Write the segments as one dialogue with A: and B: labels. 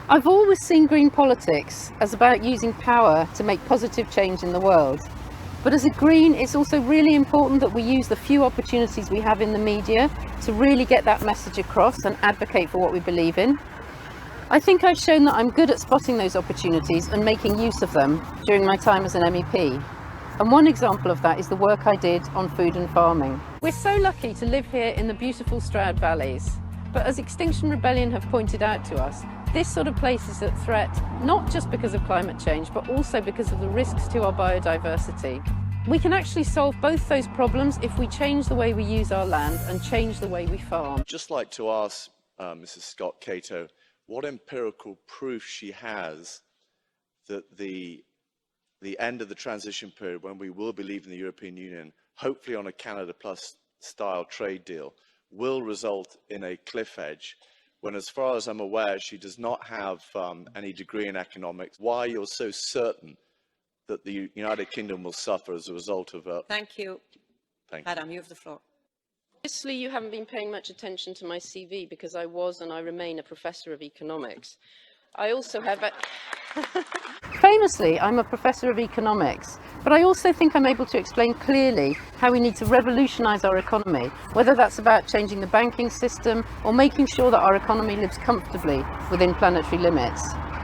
A: I've always seen green politics as about using power to make positive change in the world. But as a Green, it's also really important that we use the few opportunities we have in the media to really get that message across and advocate for what we believe in. I think I've shown that I'm good at spotting those opportunities and making use of them during my time as an MEP. And one example of that is the work I did on food and farming. We're so lucky to live here in the beautiful Stroud Valleys. But as Extinction Rebellion have pointed out to us, this sort of place is at threat, not just because of climate change, but also because of the risks to our biodiversity. We can actually solve both those problems if we change the way we use our land and change the way we farm.
B: I'd just like to ask Mrs. Scott Cato what empirical proof she has that the end of the transition period, when we will be leaving the European Union, hopefully on a Canada Plus style trade deal, will result in a cliff edge, when as far as I'm aware she does not have any degree in economics. Why you're so certain that the United Kingdom will suffer as a result of
C: Thank you.
B: Thank you.
C: Madam, you have the floor.
A: Obviously, you haven't been paying much attention to my CV because I was and I remain a professor of economics. I also have Famously, I'm a professor of economics, but I also think I'm able to explain clearly how we need to revolutionise our economy, whether that's about changing the banking system or making sure that our economy lives comfortably within planetary limits.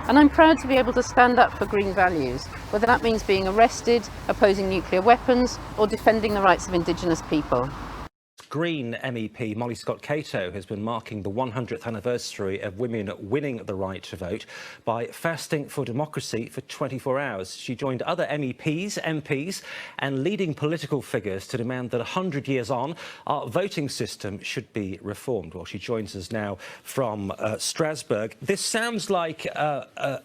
A: And I'm proud to be able to stand up for green values, whether that means being arrested, opposing nuclear weapons, or defending the rights of Indigenous people.
D: Green MEP Molly Scott Cato has been marking the 100th anniversary of women winning the right to vote by fasting for democracy for 24 hours. She joined other MEPs, MPs and leading political figures to demand that 100 years on, our voting system should be reformed. Well, she joins us now from Strasbourg. This sounds like a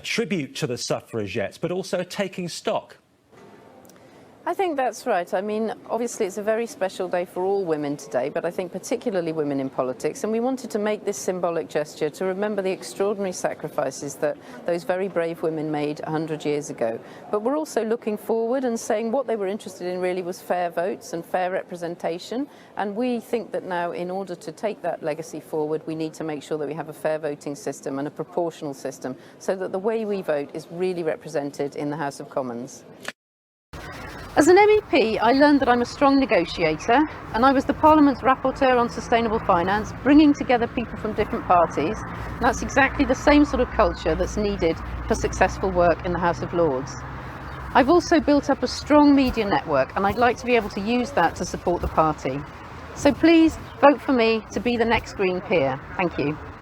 D: tribute to the suffragettes, but also taking stock.
A: I think that's right. I mean, obviously it's a very special day for all women today, but I think particularly women in politics. And we wanted to make this symbolic gesture to remember the extraordinary sacrifices that those very brave women made 100 years ago. But we're also looking forward and saying what they were interested in really was fair votes and fair representation. And we think that now, in order to take that legacy forward, we need to make sure that we have a fair voting system and a proportional system so that the way we vote is really represented in the House of Commons. As an MEP, I learned that I'm a strong negotiator, and I was the Parliament's rapporteur on sustainable finance, bringing together people from different parties. And that's exactly the same sort of culture that's needed for successful work in the House of Lords. I've also built up a strong media network, and I'd like to be able to use that to support the party. So please vote for me to be the next Green peer. Thank you.